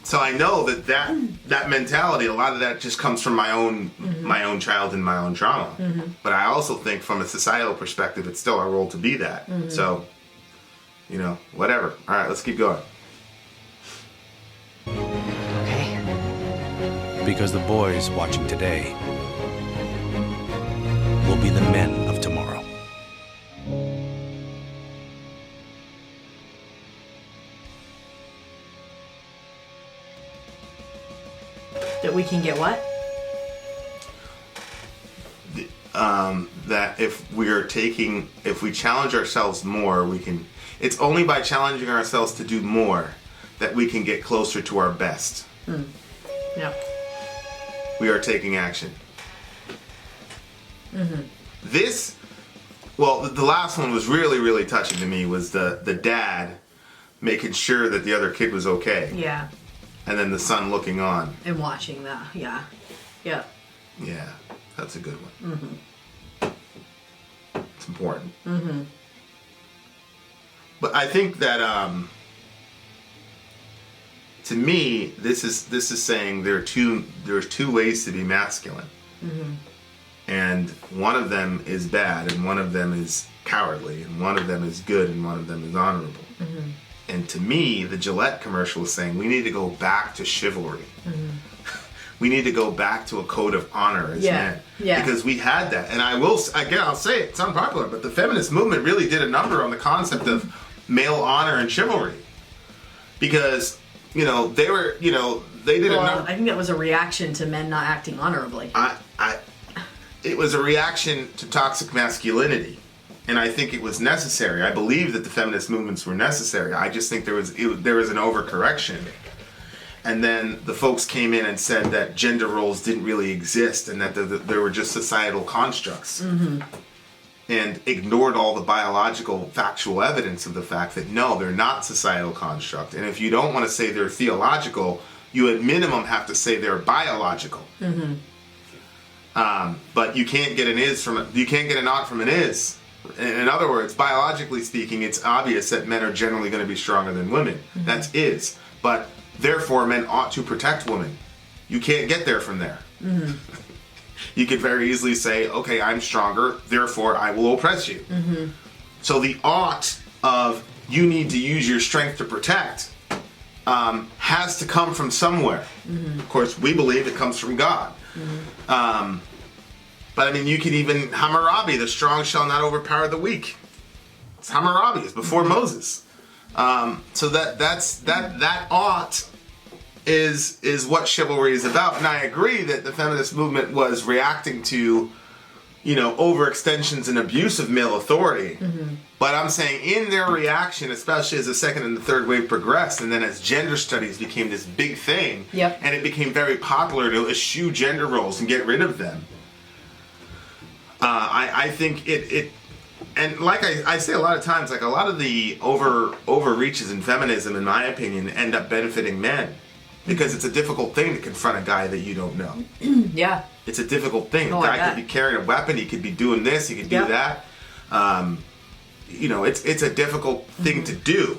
So I know that mentality, a lot of that just comes from my own child and my own trauma. But I also think from a societal perspective, it's still our role to be that. So, whatever. All right, let's keep going. Okay. Because the boys watching today will be the men of tomorrow. That we can get what? That if we challenge ourselves more, we can. It's only by challenging ourselves to do more that we can get closer to our best. Yeah. We are taking action. This, the last one was really, really touching to me, was the dad making sure that the other kid was okay. Yeah. And then the son looking on. And watching that, yeah. Yeah. Yeah, that's a good one. It's important. But I think that, to me, this is saying there's two ways to be masculine. And one of them is bad, and one of them is cowardly, and one of them is good, and one of them is honorable. And to me, the Gillette commercial is saying we need to go back to chivalry. we need to go back to a code of honor as men. Yeah. Because we had that. And I'll say it, it's unpopular, but the feminist movement really did a number on the concept of male honor and chivalry. Because, they were, they did a number. I think that was a reaction to men not acting honorably. It was a reaction to toxic masculinity. And I think it was necessary. I believe that the feminist movements were necessary. I just think there was an overcorrection. And then the folks came in and said that gender roles didn't really exist and that there were just societal constructs. Mm-hmm. And ignored all the biological, factual evidence of the fact that, no, they're not societal construct. And if you don't want to say they're theological, you at minimum have to say they're biological. Mm-hmm. But you can't get you can't get an ought from an is. In other words, biologically speaking, it's obvious that men are generally going to be stronger than women. Mm-hmm. That's is. But therefore, men ought to protect women. You can't get there from there. Mm-hmm. You could very easily say, okay, I'm stronger, therefore I will oppress you. Mm-hmm. So the ought of you need to use your strength to protect has to come from somewhere. Mm-hmm. Of course, we believe it comes from God. Mm-hmm. But I mean, you could even, Hammurabi, the strong shall not overpower the weak. It's Hammurabi, it's before mm-hmm. Moses. So that ought is what chivalry is about. And I agree that the feminist movement was reacting to, overextensions and abuse of male authority. Mm-hmm. But I'm saying in their reaction, especially as the second and the third wave progressed, and then as gender studies became this big thing, yep. and it became very popular to eschew gender roles and get rid of them, I think it and like I say a lot of times, like a lot of the overreaches in feminism, in my opinion, end up benefiting men. Because it's a difficult thing to confront a guy that you don't know. Yeah. It's a difficult thing. A guy could be carrying a weapon, he could be doing this, he could do that. It's a difficult thing to do.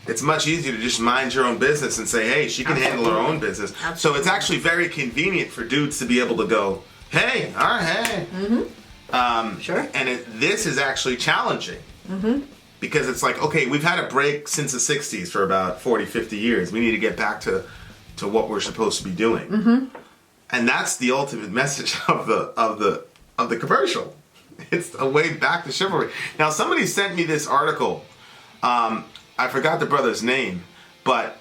It's much easier to just mind your own business and say, hey, she can handle her own business. Absolutely. So it's actually very convenient for dudes to be able to go, hey, all right, hey. Mm-hmm. Sure. And this is actually challenging. Mm-hmm. Because it's like, okay, we've had a break since the 60s for about 40, 50 years. We need to get back to what we're supposed to be doing. Mm-hmm. And that's the ultimate message of the commercial. It's a way back to chivalry. Now, somebody sent me this article. I forgot the brother's name, but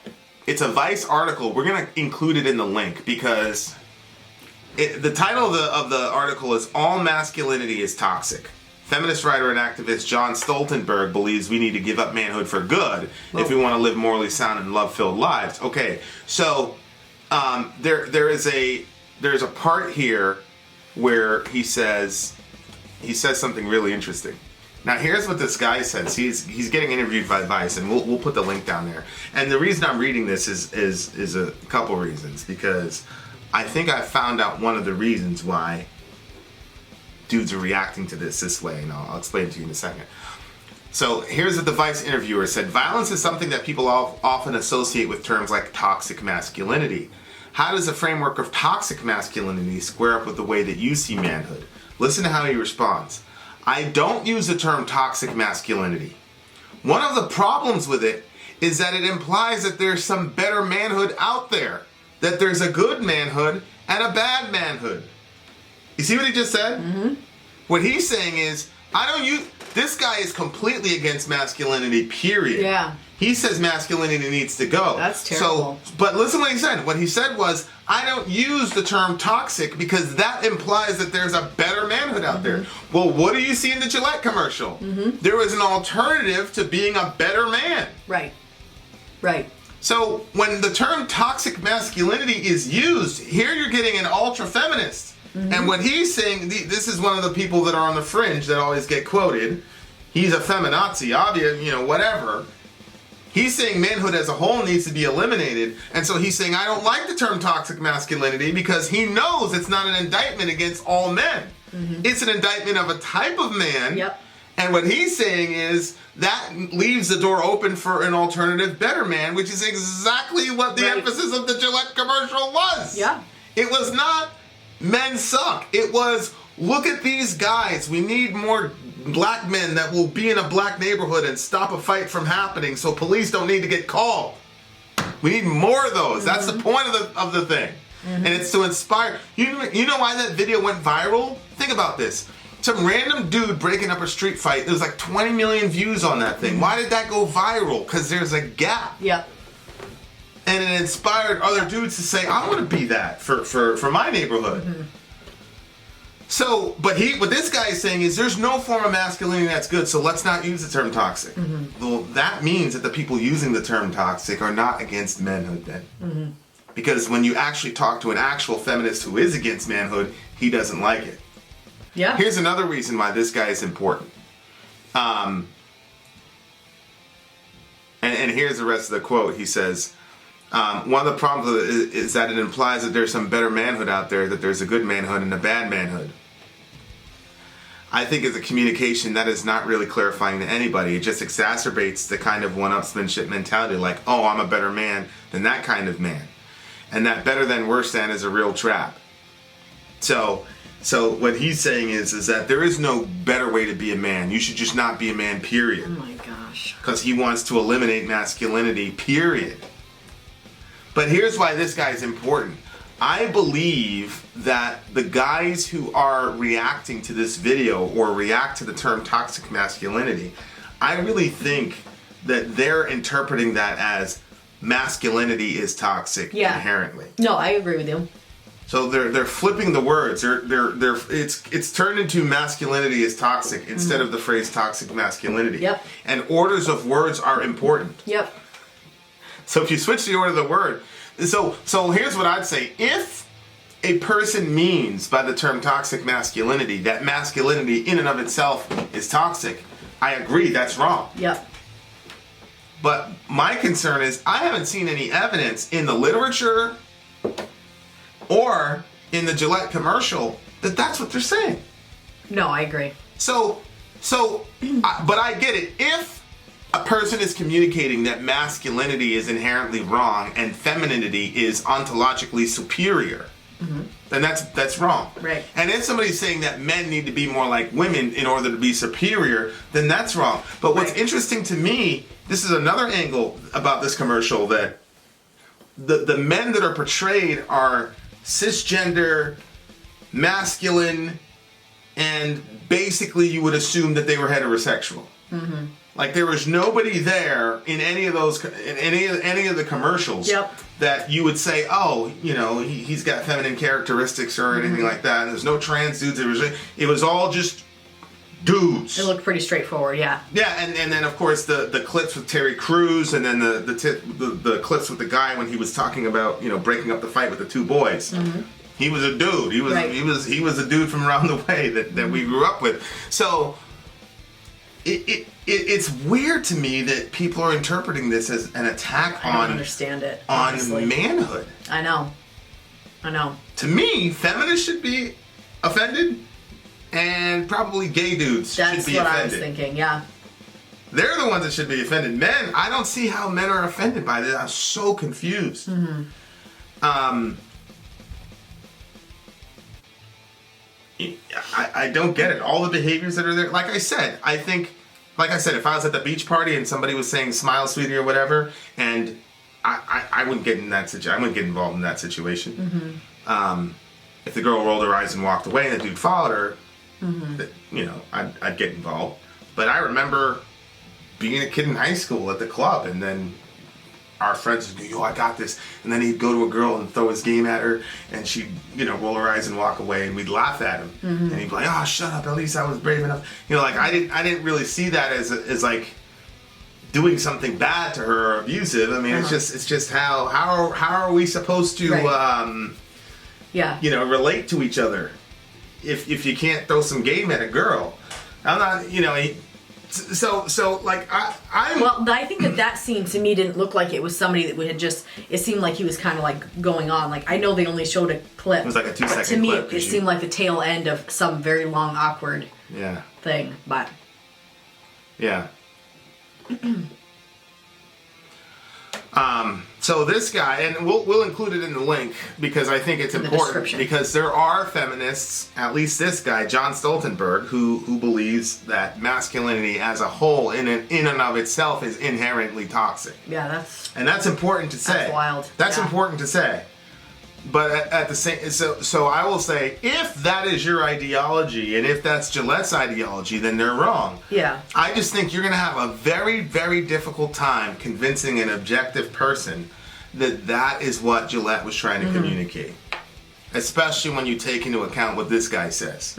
it's a Vice article. We're going to include it in the link because the title of the article is All Masculinity is Toxic. Feminist writer and activist John Stoltenberg believes we need to give up manhood for good if we want to live morally sound and love-filled lives. Okay, so there's a part here where he says something really interesting. Now here's what this guy says. He's getting interviewed by Vice, and we'll put the link down there. And the reason I'm reading this is a couple reasons, because I think I found out one of the reasons why dudes are reacting to this way, and I'll explain it to you in a second. So here's what the Vice interviewer said. Violence is something that people often associate with terms like toxic masculinity. How does the framework of toxic masculinity square up with the way that you see manhood? Listen to how he responds. I don't use the term toxic masculinity. One of the problems with it is that it implies that there's some better manhood out there, that there's a good manhood and a bad manhood. You see what he just said? Mm-hmm. What he's saying is, this guy is completely against masculinity, period. Yeah. He says masculinity needs to go. That's terrible. But listen what he said. What he said was, I don't use the term toxic because that implies that there's a better manhood out there. Well, what do you see in the Gillette commercial? Mm-hmm. There was an alternative to being a better man. Right. So when the term toxic masculinity is used, here you're getting an ultra-feminist. Mm-hmm. And what he's saying, this is one of the people that are on the fringe that always get quoted. He's a feminazi, obvious, whatever. He's saying manhood as a whole needs to be eliminated. And so he's saying, I don't like the term toxic masculinity because he knows it's not an indictment against all men. Mm-hmm. It's an indictment of a type of man. Yep. And what he's saying is that leaves the door open for an alternative better man, which is exactly what the emphasis of the Gillette commercial was. Yeah. It was not men suck. It was, look at these guys. We need more black men that will be in a black neighborhood and stop a fight from happening so police don't need to get called. We need more of those. Mm-hmm. That's the point of the thing. And it's to inspire. You know why that video went viral? Think about this. Some random dude breaking up a street fight. There was like 20 million views on that thing. Why did that go viral? Because there's a gap. Yep. And it inspired other dudes to say, I want to be that for my neighborhood. So, but what this guy is saying is there's no form of masculinity that's good, so let's not use the term toxic. Well, that means that the people using the term toxic are not against manhood then. Because when you actually talk to an actual feminist who is against manhood, he doesn't like it. Yeah. Here's another reason why this guy is important. And here's the rest of the quote. He says, one of the problems with it is that it implies that there's some better manhood out there, that there's a good manhood and a bad manhood. I think as a communication, that is not really clarifying to anybody. It just exacerbates the kind of one-upsmanship mentality, like, oh, I'm a better man than that kind of man. And that better than worse than is a real trap. So what he's saying is that there is no better way to be a man. You should just not be a man, period. Oh my gosh. Because he wants to eliminate masculinity, period. But here's why this guy's important. I believe that the guys who are reacting to this video or react to the term toxic masculinity, I really think that they're interpreting that as masculinity is toxic inherently. No, I agree with you. So they're flipping the words. It's turned into masculinity is toxic instead of the phrase toxic masculinity. Yep. And orders of words are important. Yep. So if you switch the order of the word, so here's what I'd say. If a person means by the term toxic masculinity that masculinity in and of itself is toxic, I agree, that's wrong. Yep. But my concern is I haven't seen any evidence in the literature or in the Gillette commercial that that's what they're saying. No, I agree. But I get it. If a person is communicating that masculinity is inherently wrong and femininity is ontologically superior, then that's wrong. Right. And if somebody's saying that men need to be more like women in order to be superior, then that's wrong. But what's interesting to me, this is another angle about this commercial, that the men that are portrayed are cisgender, masculine, and basically you would assume that they were heterosexual. Like there was nobody there in any of those, in any of the commercials that you would say, oh, you know, he's got feminine characteristics or anything like that. And there's no trans dudes. It was all just dudes. It looked pretty straightforward, yeah. Yeah, and then of course the clips with Terry Crews, and then the clips with the guy when he was talking about, you know, breaking up the fight with the two boys. He was a dude. He was a dude from around the way that we grew up with. So it's weird to me that people are interpreting this as an attack I don't understand it, honestly. On manhood. I know. To me, feminists should be offended, and probably gay dudes should be offended. That's what I was thinking, yeah. They're the ones that should be offended. Men, I don't see how men are offended by this. I'm so confused. I don't get it. All the behaviors that are there. Like I said, if I was at the beach party and somebody was saying "smile, sweetie" or whatever, and I wouldn't get in that situation. I wouldn't get involved in that situation. If the girl rolled her eyes and walked away and the dude followed her, you know, I'd get involved. But I remember being a kid in high school at the club, and then our friends would go, "Yo, I got this," and then he'd go to a girl and throw his game at her, and she'd, you know, roll her eyes and walk away, and we'd laugh at him, and he'd be like, "Oh, shut up! At least I was brave enough." You know, like I didn't really see that as like doing something bad to her or abusive. I mean, it's just how are we supposed to, you know, relate to each other if you can't throw some game at a girl? I'm not, you know. So like I think that scene to me didn't look like it was somebody that had just. It seemed like he was kind of like going on. Like I know they only showed a clip. It was like a 2-second clip. To me, it seemed like the tail end of some very long awkward thing. But yeah. So this guy, and we'll include it in the link because I think it's important, because there are feminists, at least this guy, John Stoltenberg, who believes that masculinity as a whole in and of itself is inherently toxic. Yeah, that's important to say. That's wild. That's important to say. But at the same, so I will say, if that is your ideology, and if that's Gillette's ideology, then they're wrong. Yeah. I just think you're going to have a very, very difficult time convincing an objective person that that is what Gillette was trying to communicate. Especially when you take into account what this guy says.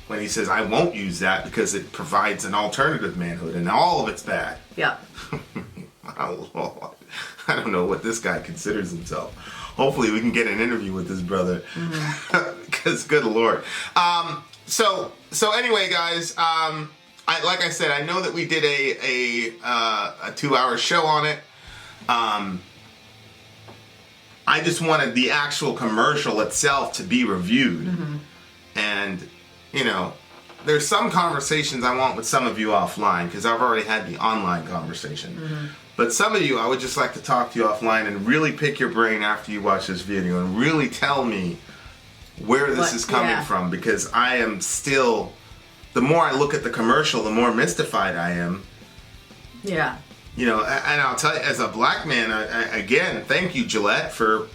When he says, I won't use that because it provides an alternative manhood, and all of it's bad. Yeah. Oh, Lord. I don't know what this guy considers himself. Hopefully we can get an interview with this brother. Because good Lord. So anyway, guys, like I said, I know that we did a 2-hour show on it. I just wanted the actual commercial itself to be reviewed. And, you know, there's some conversations I want with some of you offline, because I've already had the online conversation. But some of you, I would just like to talk to you offline and really pick your brain after you watch this video and really tell me where this is coming from, because I am still, the more I look at the commercial, the more mystified I am. Yeah. You know, and I'll tell you, as a black man, again, thank you, Gillette, for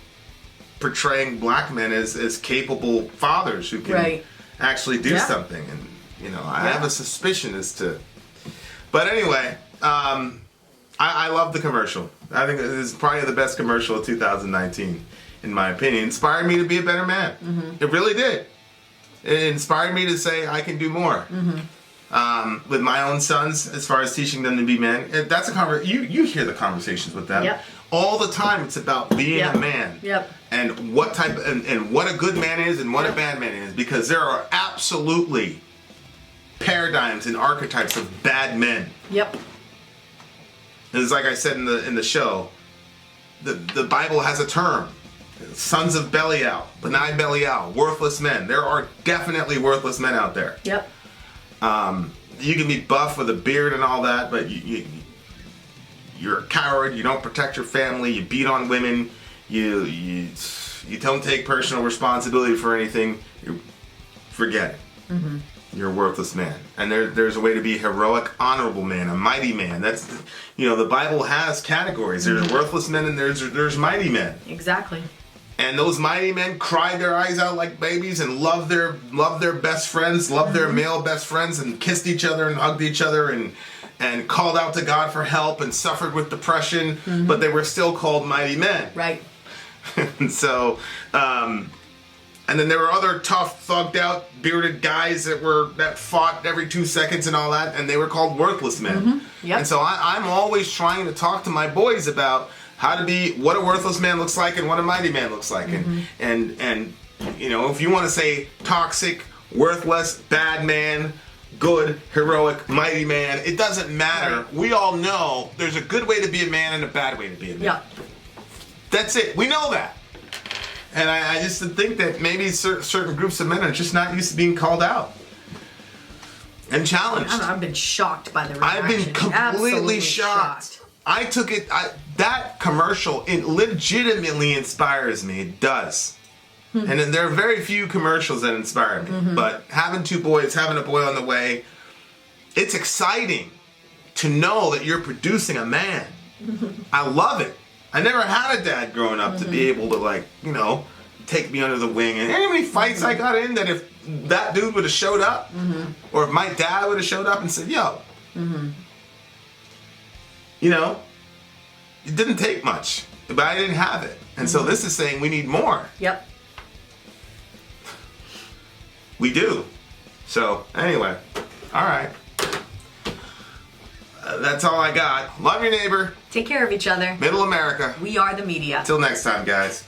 portraying black men as capable fathers who can actually do something. And, you know, I have a suspicion as to... But anyway, I love the commercial. I think it is probably the best commercial of 2019, in my opinion. It inspired me to be a better man. It really did. It inspired me to say I can do more. With my own sons, as far as teaching them to be men. That's a you hear the conversations with them. All the time. It's about being a man. And what type and what a good man is and what a bad man is, because there are absolutely paradigms and archetypes of bad men. It's like I said in the show, the Bible has a term. Sons of Belial, Benai Belial, worthless men. There are definitely worthless men out there. You can be buff with a beard and all that, but you're a coward. You don't protect your family. You beat on women. You don't take personal responsibility for anything. Forget it. You're a worthless man. And there's a way to be a heroic, honorable man, a mighty man. That's, you know, the Bible has categories. There's worthless men and there's mighty men. Exactly. And those mighty men cried their eyes out like babies and loved their best friends, loved their male best friends, and kissed each other and hugged each other and called out to God for help and suffered with depression, but they were still called mighty men. Right. And so, and then there were other tough, thugged out, bearded guys that fought every 2 seconds and all that, and they were called worthless men. And so I'm always trying to talk to my boys about how to be, what a worthless man looks like and what a mighty man looks like. And you know, if you want to say toxic, worthless, bad man, good, heroic, mighty man, it doesn't matter. We all know there's a good way to be a man and a bad way to be a man. That's it. We know that. And I just think that maybe certain groups of men are just not used to being called out and challenged. I've been shocked by the reaction. I've been completely shocked. I took it, that commercial, it legitimately inspires me. It does. And then there are very few commercials that inspire me. But having two boys, having a boy on the way, it's exciting to know that you're producing a man. I love it. I never had a dad growing up to be able to, like, you know, take me under the wing. And how many fights I got in that if that dude would have showed up, or if my dad would have showed up and said, yo, you know, it didn't take much, but I didn't have it. And so this is saying we need more. We do. So, anyway, all right. That's all I got. Love your neighbor. Take care of each other. Middle America. We are the media. Till next time, guys.